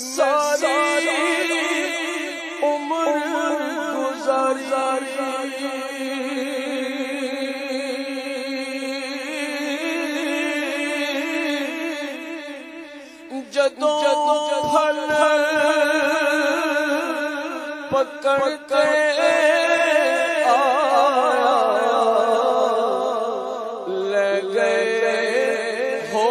सारी उम्र गुजारी जदों फल पकड़ के ले गए हो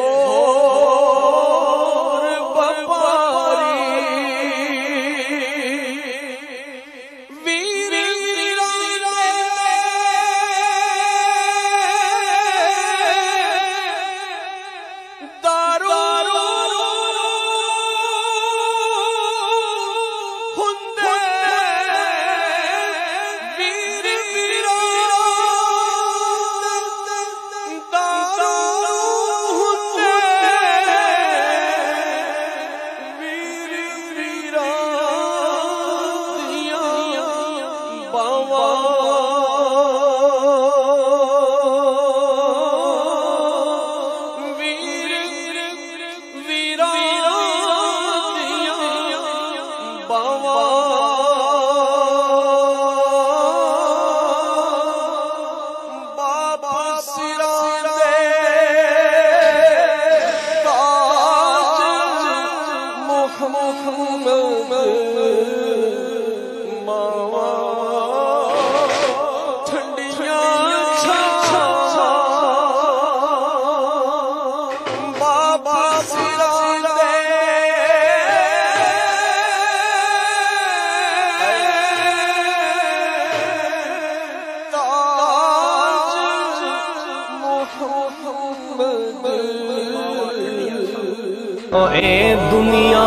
ए दुनिया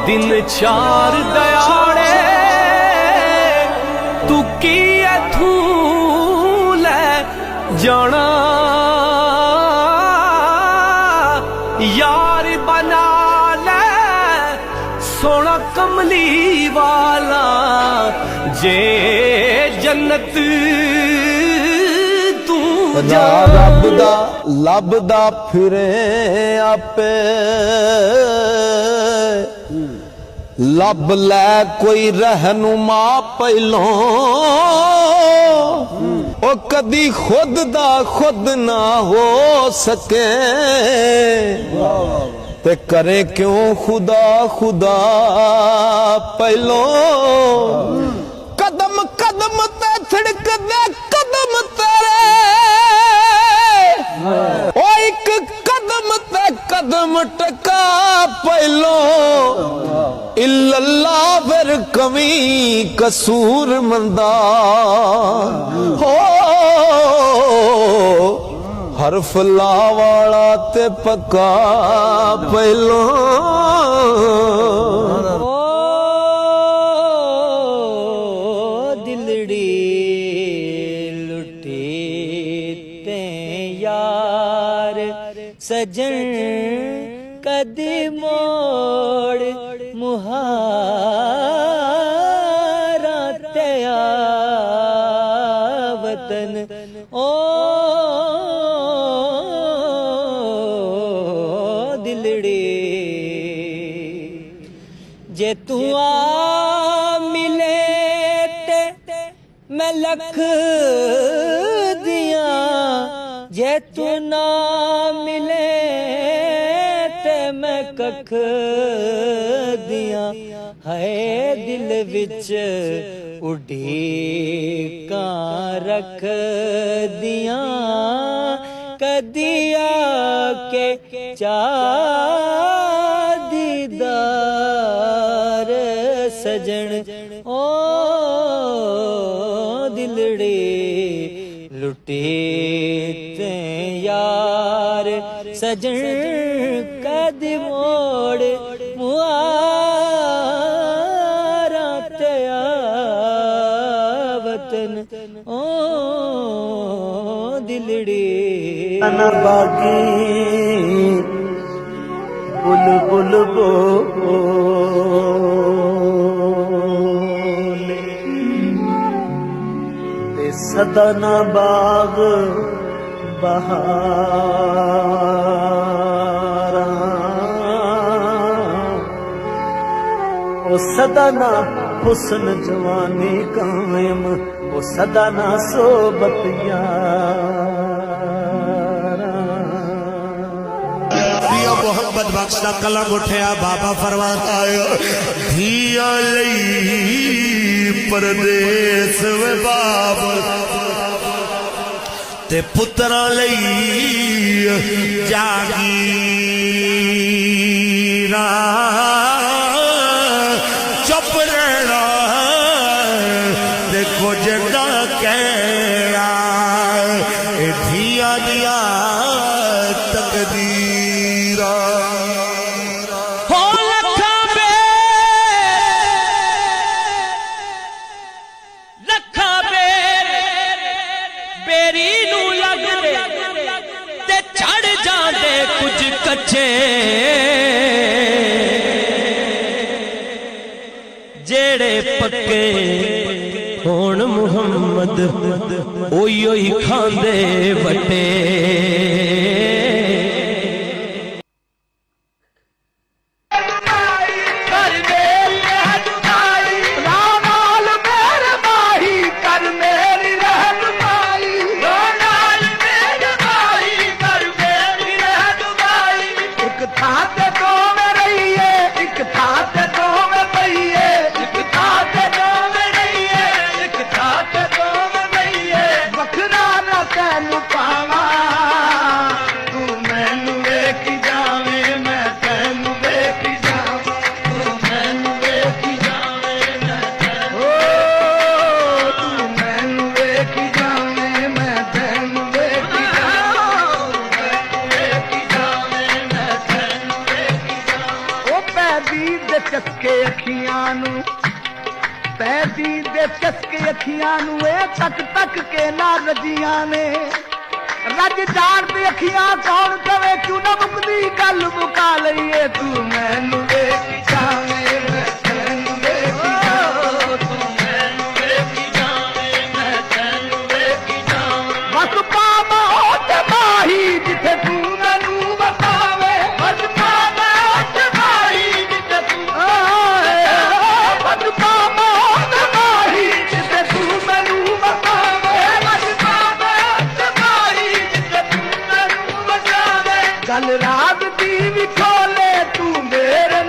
दिन चार दयाड़े तू की इथू ले जाना यार बना ले सोना कमली वाला जे जन्नत रब दा लभदा फिरे आपे लब लै कोई रहनुमा पहलों ओ कदी खुद दा खुद ना हो सके ते करे क्यों खुदा खुदा पहलों कदम कदम ते थिड़क दे कदम तेरे ओ एक कदम ते कदम टका पहलो इल्लल्लाह फिर कमी कसूर मंदा हो हरफ ला वाला ते पक्का पहलो सजन कदी मोड़ मुहारा तेया वतन ओ दिलड़ी जे तू आ मिले ते मैं लख दिया जे तू ना मिले ते मैं कख दिया है दिल विच उड़ीकां रख दिया कदिया के चा दीदार सजन ओ दिलड़े लुटे ते यार सजन कद मोड़ मुआरा तेया वतन ओ दिलड़े ना बागी बुल बुल बोले ते सदा ना बाग बहारा सदा ना हुस्न जवानी कायम, वो सदा ना सोबत यारा। प्रिय मोहम्मद बख्श दा कलम उठिया, बाबा फरमाता है धिया लई परदेस वे बाप ते पुत्रा लई जागीरा। चुप रहना देखो जड़ा कहना धिया दिया तकदीरा। हो लखा बेरी नू लगदे ते चढ़ जांदे कुछ कच्चे, जेड़े पक्के होण मुहम्मद ओई ओई खांदे वटे। चस्के अखियां नू पैदी दे चस्के अखियां नू तक तक के ना रजियां ने। रज जान ते अखियां कौन कवे क्यों ना मुकदी गल मुका लईए। तू मैनू वेखी जावे मैं तैनू वेखी जावां, तू मैनू वेखी जावे मैं तैनू वेखी जावां। बस पावा ते माही जिथे तू मैनू बतावे, बस पावा ते माही जिथे तू गल रात दी भी खोले तू मेरे